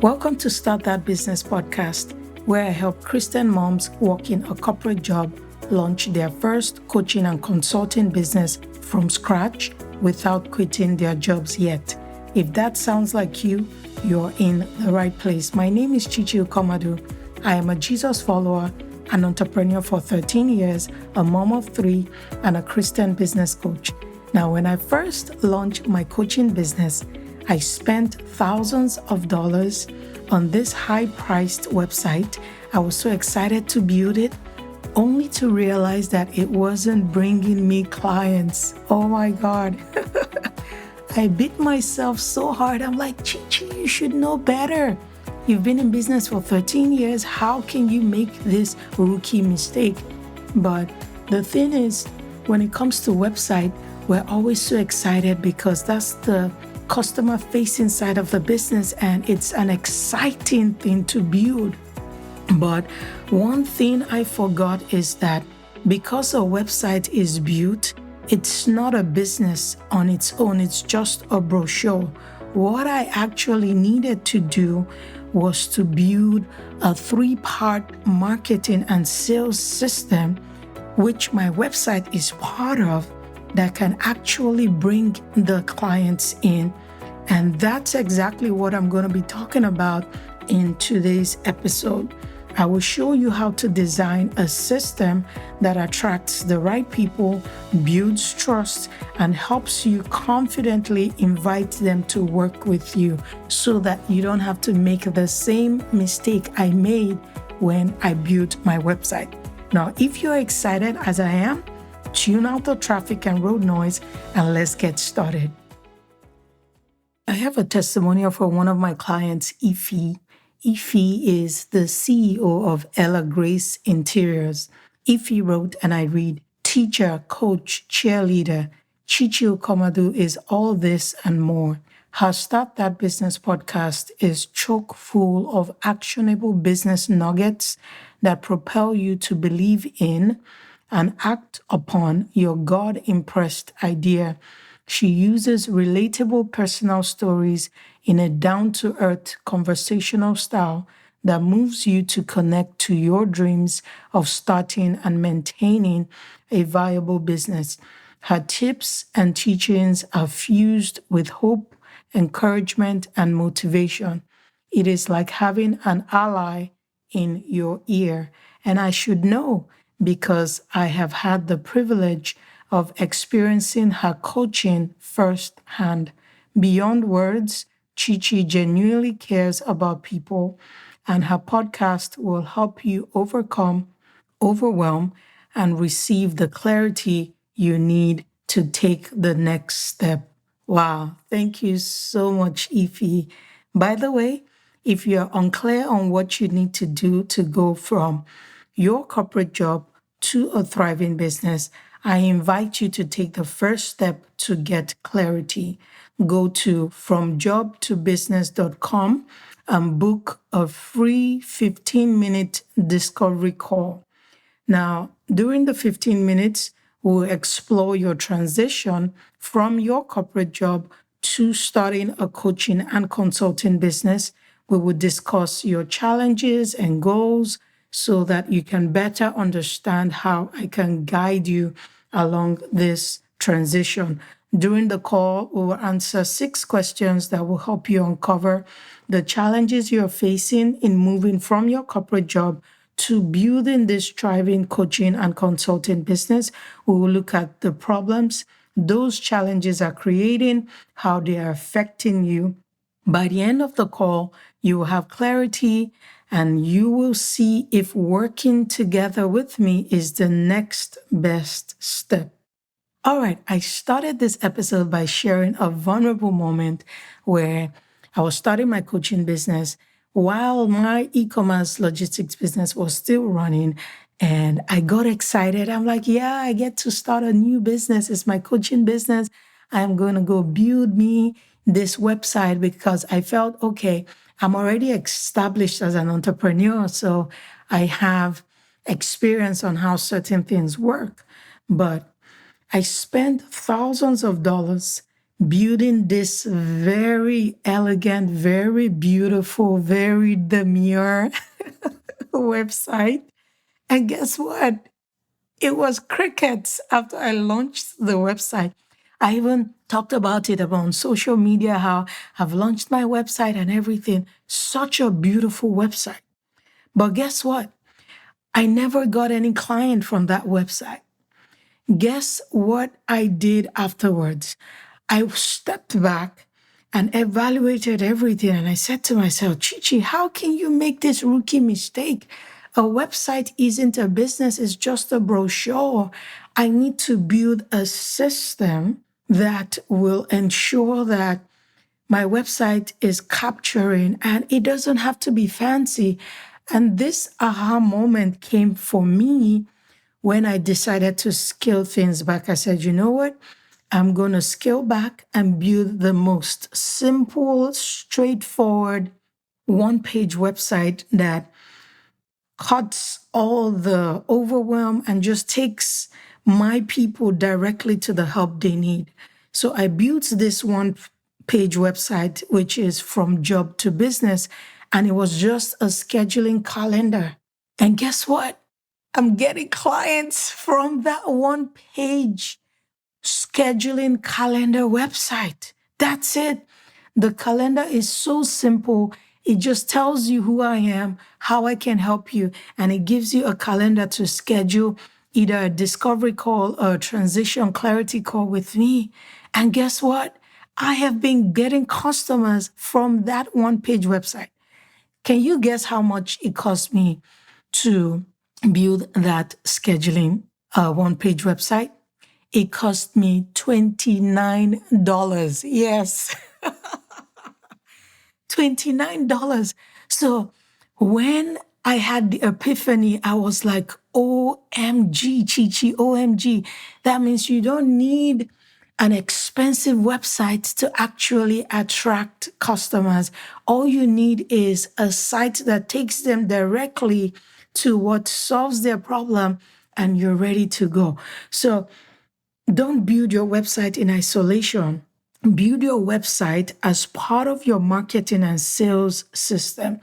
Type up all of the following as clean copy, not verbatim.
Welcome to Start That Business podcast, where I help Christian moms working a corporate job launch their first coaching and consulting business from scratch without quitting their jobs yet. If that sounds like you, you're in the right place. My name is Chichi Ukomadu. I am a Jesus follower, an entrepreneur for 13 years, a mom of 3, and a Christian business coach. Now, when I first launched my coaching business, I spent thousands of dollars on this high-priced website. I was so excited to build it, only to realize that it wasn't bringing me clients. Oh my God. I beat myself so hard. I'm like, Chichi, you should know better. You've been in business for 13 years. How can you make this rookie mistake? But the thing is, when it comes to website, we're always so excited because that's the customer-facing side of the business, and it's an exciting thing to build. But one thing I forgot is that because a website is built, it's not a business on its own. It's just a brochure. What I actually needed to do was to build a 3-part marketing and sales system, which my website is part of, that can actually bring the clients in. And that's exactly what I'm going to be talking about in today's episode. I will show you how to design a system that attracts the right people, builds trust, and helps you confidently invite them to work with you so that you don't have to make the same mistake I made when I built my website. Now, if you're excited as I am, tune out the traffic and road noise and let's get started. I have a testimonial from one of my clients, Ify. Ify is the CEO of Ella Grace Interiors. Ify wrote, and I read, teacher, coach, cheerleader, Chichi Ukomadu is all this and more. Her Start That Business podcast is chock full of actionable business nuggets that propel you to believe in and act upon your God-impressed idea. She uses relatable personal stories in a down-to-earth conversational style that moves you to connect to your dreams of starting and maintaining a viable business. Her tips and teachings are fused with hope, encouragement, and motivation. It is like having an ally in your ear. And I should know because I have had the privilege of experiencing her coaching firsthand. Beyond words, Chichi genuinely cares about people, and her podcast will help you overcome overwhelm and receive the clarity you need to take the next step. Wow, thank you so much, Ify. By the way, if you're unclear on what you need to do to go from your corporate job to a thriving business, I invite you to take the first step to get clarity. Go to fromjobtobusiness.com and book a free 15-minute discovery call. Now, during the 15 minutes, we'll explore your transition from your corporate job to starting a coaching and consulting business. We will discuss your challenges and goals so that you can better understand how I can guide you along this transition. During the call, we will answer 6 questions that will help you uncover the challenges you're facing in moving from your corporate job to building this thriving coaching and consulting business. We will look at the problems those challenges are creating, how they are affecting you. By the end of the call, you will have clarity and you will see if working together with me is the next best step. All right, I started this episode by sharing a vulnerable moment where I was starting my coaching business while my e-commerce logistics business was still running. And I got excited. I'm like, yeah, I get to start a new business. It's my coaching business. I'm going to go build me this website because I felt, okay, I'm already established as an entrepreneur, so I have experience on how certain things work. But I spent thousands of dollars building this very elegant, very beautiful, very demure website. And guess what? It was crickets after I launched the website. I even talked about it on social media, how I've launched my website and everything. Such a beautiful website. But guess what? I never got any client from that website. Guess what I did afterwards? I stepped back and evaluated everything. And I said to myself, Chichi, how can you make this rookie mistake? A website isn't a business, it's just a brochure. I need to build a system that will ensure that my website is capturing, and it doesn't have to be fancy. And this aha moment came for me when I decided to scale things back. I said, you know what? I'm going to scale back and build the most simple, straightforward, one-page website that cuts all the overwhelm and just takes my people directly to the help they need. So I built this one-page website, which is from job to business, and it was just a scheduling calendar. And guess what? I'm getting clients from that one-page scheduling calendar website. That's it. The calendar is so simple. It just tells you who I am, how I can help you, and it gives you a calendar to schedule either a discovery call or a transition clarity call with me. And guess what? I have been getting customers from that one-page website. Can you guess how much it cost me to build that scheduling one-page website? It cost me $29. Yes, $29. So when I had the epiphany, I was like, OMG, Chichi, OMG. That means you don't need an expensive website to actually attract customers. All you need is a site that takes them directly to what solves their problem, and you're ready to go. So don't build your website in isolation. Build your website as part of your marketing and sales system.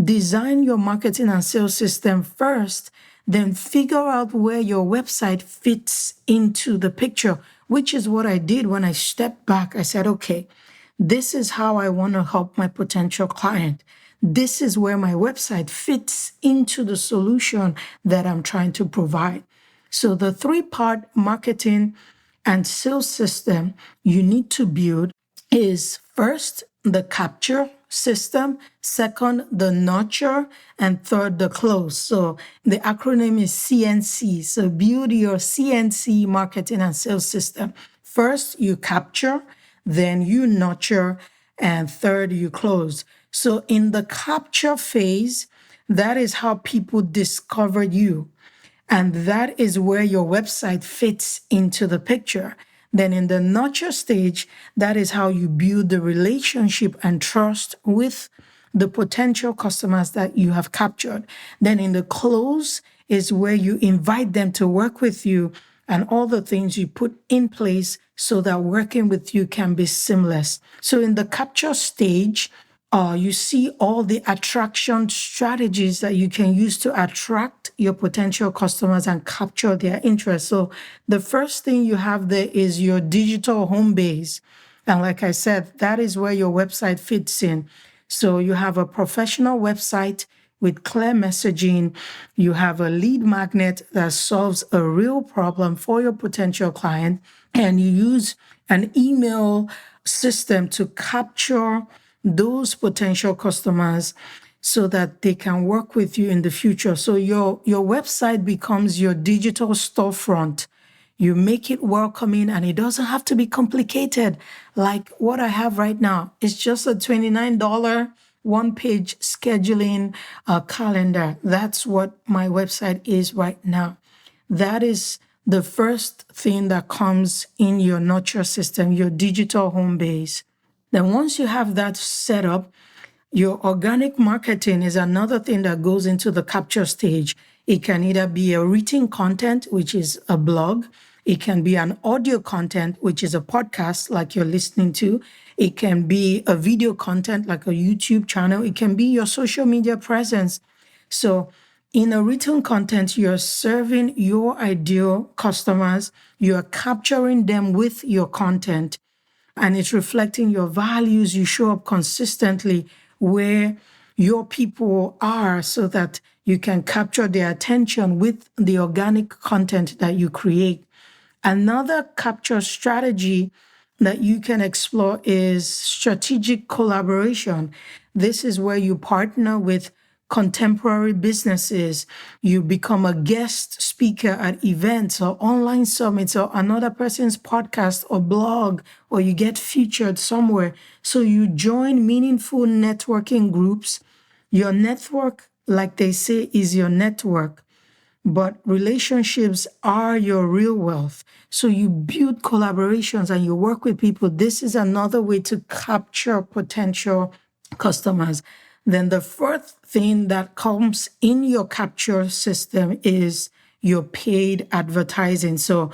Design your marketing and sales system first, then figure out where your website fits into the picture, which is what I did when I stepped back. I said, okay, this is how I want to help my potential client. This is where my website fits into the solution that I'm trying to provide. So the three-part marketing and sales system you need to build is first, the capture system, second, the nurture, and third, the close. So the acronym is CNC. So build your CNC marketing and sales system. First, you capture, then you nurture, and third, you close. So in the capture phase, that is how people discover you. And that is where your website fits into the picture. Then in the nurture stage, that is how you build the relationship and trust with the potential customers that you have captured. Then in the close is where you invite them to work with you and all the things you put in place so that working with you can be seamless. So in the capture stage, you see all the attraction strategies that you can use to attract your potential customers and capture their interest. So the first thing you have there is your digital home base. And like I said, that is where your website fits in. So you have a professional website with clear messaging. You have a lead magnet that solves a real problem for your potential client. And you use an email system to capture those potential customers so that they can work with you in the future. So your website becomes your digital storefront. You make it welcoming, and it doesn't have to be complicated like what I have right now. It's just a $29 one-page scheduling calendar. That's what my website is right now. That is the first thing that comes in your nurture system, your digital home base. Then once you have that set up, your organic marketing is another thing that goes into the capture stage. It can either be a written content, which is a blog. It can be an audio content, which is a podcast like you're listening to. It can be a video content like a YouTube channel. It can be your social media presence. So in a written content, you're serving your ideal customers. You're capturing them with your content, and it's reflecting your values. You show up consistently where your people are so that you can capture their attention with the organic content that you create. Another capture strategy that you can explore is strategic collaboration. This is where you partner with contemporary businesses. You become a guest speaker at events or online summits or another person's podcast or blog, or you get featured somewhere. So you join meaningful networking groups. Your network, like they say, is your network, but relationships are your real wealth. So you build collaborations and you work with people. This is another way to capture potential customers. Then the fourth thing that comes in your capture system is your paid advertising. So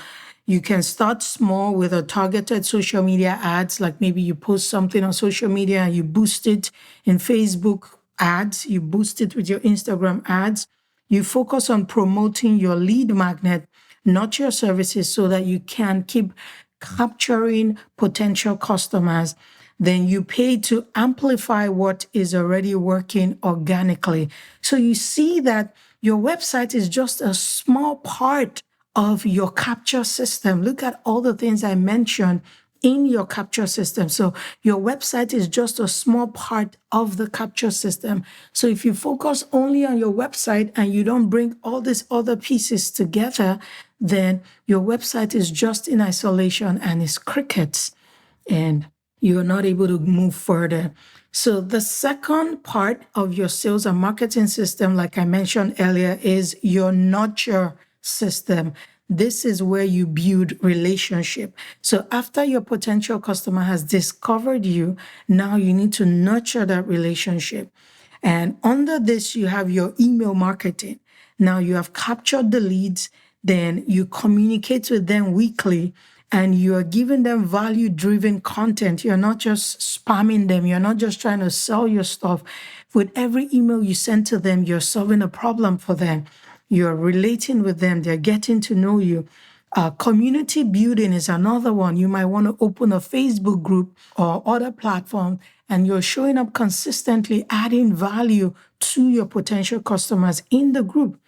you can start small with a targeted social media ads, like maybe you post something on social media and you boost it in Facebook ads, you boost it with your Instagram ads. You focus on promoting your lead magnet, not your services, so that you can keep capturing potential customers. Then you pay to amplify what is already working organically. So you see that your website is just a small part of your capture system. Look at all the things I mentioned in your capture system. So your website is just a small part of the capture system. So if you focus only on your website and you don't bring all these other pieces together, then your website is just in isolation and is crickets, and you're not able to move further. So the second part of your sales and marketing system, like I mentioned earlier, is your nurture system. This is where you build relationship. So after your potential customer has discovered you, now you need to nurture that relationship. And under this, you have your email marketing. Now you have captured the leads, then you communicate with them weekly and you are giving them value-driven content. You're not just spamming them. You're not just trying to sell your stuff. With every email you send to them, you're solving a problem for them. You're relating with them. They're getting to know you. Community building is another one. You might want to open a Facebook group or other platform, and you're showing up consistently, adding value to your potential customers in the group.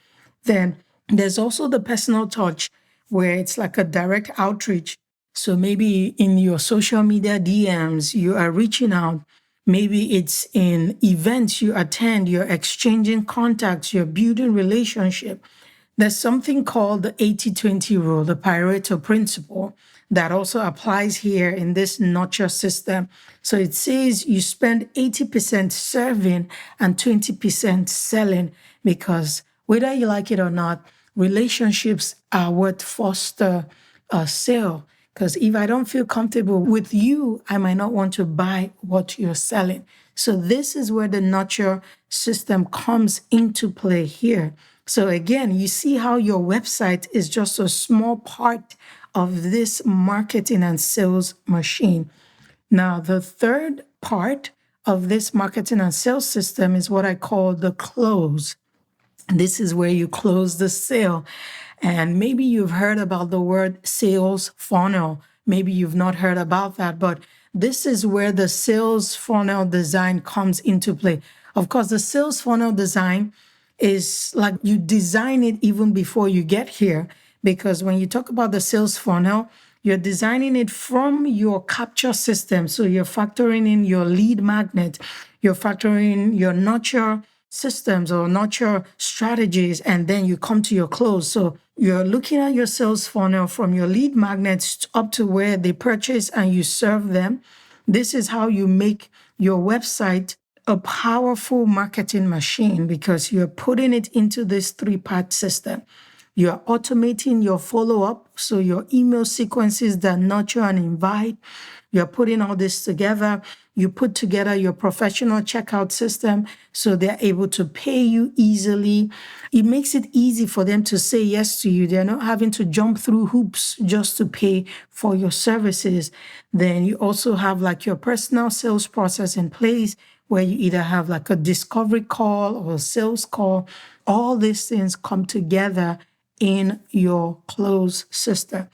Then there's also the personal touch, where it's like a direct outreach. So maybe in your social media DMs, you are reaching out. Maybe it's in events you attend, you're exchanging contacts, you're building relationship. There's something called the 80-20 rule, the Pareto principle, that also applies here in this nurture system. So it says you spend 80% serving and 20% selling, because whether you like it or not, relationships are what foster a sale. Because if I don't feel comfortable with you, I might not want to buy what you're selling. So this is where the nurture system comes into play here. So again, you see how your website is just a small part of this marketing and sales machine. Now, the third part of this marketing and sales system is what I call the close. This is where you close the sale. And maybe you've heard about the word sales funnel. Maybe you've not heard about that, but this is where the sales funnel design comes into play. Of course, the sales funnel design is like you design it even before you get here, because when you talk about the sales funnel, you're designing it from your capture system. So you're factoring in your lead magnet, you're factoring in your nurture systems or nurture strategies, and then you come to your close. So you're looking at your sales funnel from your lead magnets up to where they purchase and you serve them. This is how you make your website a powerful marketing machine, because you're putting it into this three-part system. You're automating your follow-up, so your email sequences that nurture and invite. You're putting all this together. You put together your professional checkout system so they're able to pay you easily. It makes it easy for them to say yes to you. They're not having to jump through hoops just to pay for your services. Then you also have like your personal sales process in place where you either have like a discovery call or a sales call. All these things come together in your close system.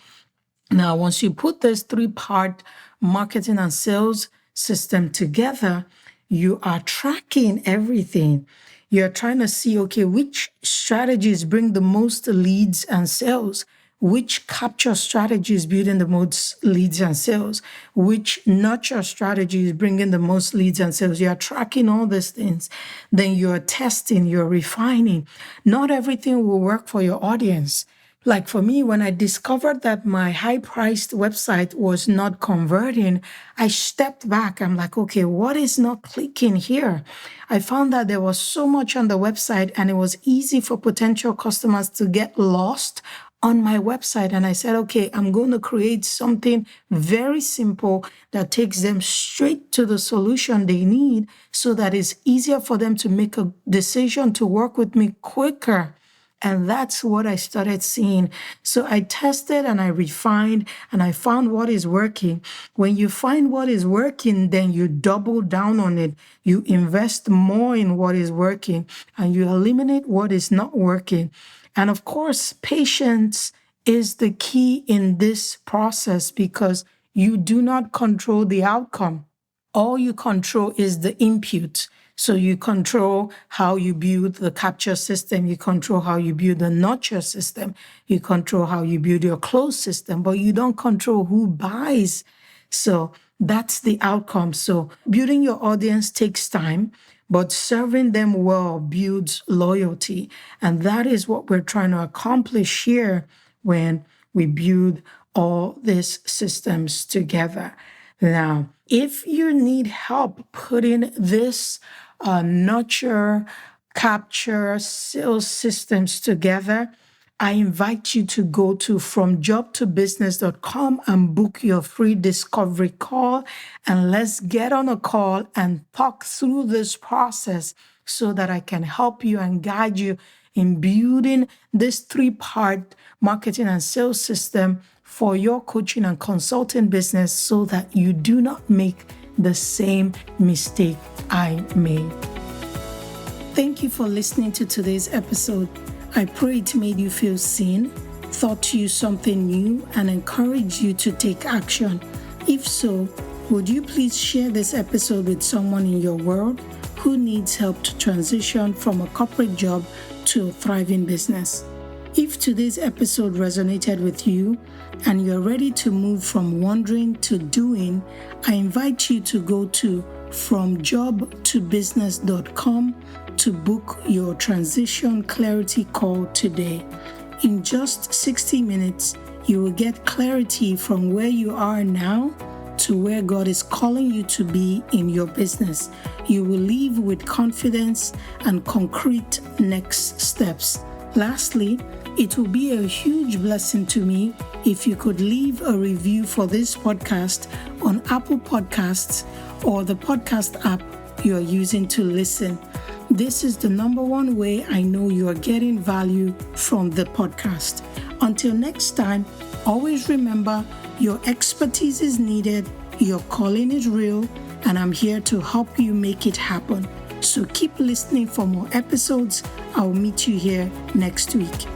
Now, once you put this 3-part marketing and sales system together, you are tracking everything. You're trying to see, okay, which strategies bring the most leads and sales, which capture strategies building the most leads and sales, which nurture strategies bringing the most leads and sales. You're tracking all these things. Then you're testing, you're refining. Not everything will work for your audience. Like for me, when I discovered that my high-priced website was not converting, I stepped back. I'm like, okay, what is not clicking here? I found that there was so much on the website and it was easy for potential customers to get lost on my website. And I said, okay, I'm going to create something very simple that takes them straight to the solution they need so that it's easier for them to make a decision to work with me quicker. And that's what I started seeing. So I tested and I refined and I found what is working. When you find what is working, then you double down on it. You invest more in what is working and you eliminate what is not working. And of course, patience is the key in this process because you do not control the outcome. All you control is the input. So you control how you build the capture system. You control how you build the nurture system. You control how you build your close system, but you don't control who buys. So that's the outcome. So building your audience takes time, but serving them well builds loyalty. And that is what we're trying to accomplish here when we build all these systems together. Now, if you need help putting this nurture, capture, sales systems together, I invite you to go to fromjobtobusiness.com and book your free discovery call. And let's get on a call and talk through this process so that I can help you and guide you in building this 3-part marketing and sales system for your coaching and consulting business so that you do not make the same mistake I made. Thank you for listening to today's episode. I pray it made you feel seen, taught you something new, and encouraged you to take action. If so, would you please share this episode with someone in your world who needs help to transition from a corporate job to a thriving business? If today's episode resonated with you and you're ready to move from wondering to doing, I invite you to go to fromjobtobusiness.com to book your transition clarity call today. In just 60 minutes, you will get clarity from where you are now to where God is calling you to be in your business. You will leave with confidence and concrete next steps. Lastly, it will be a huge blessing to me if you could leave a review for this podcast on Apple Podcasts or the podcast app you are using to listen. This is the number one way I know you are getting value from the podcast. Until next time, always remember your expertise is needed, your calling is real, and I'm here to help you make it happen. So keep listening for more episodes. I'll meet you here next week.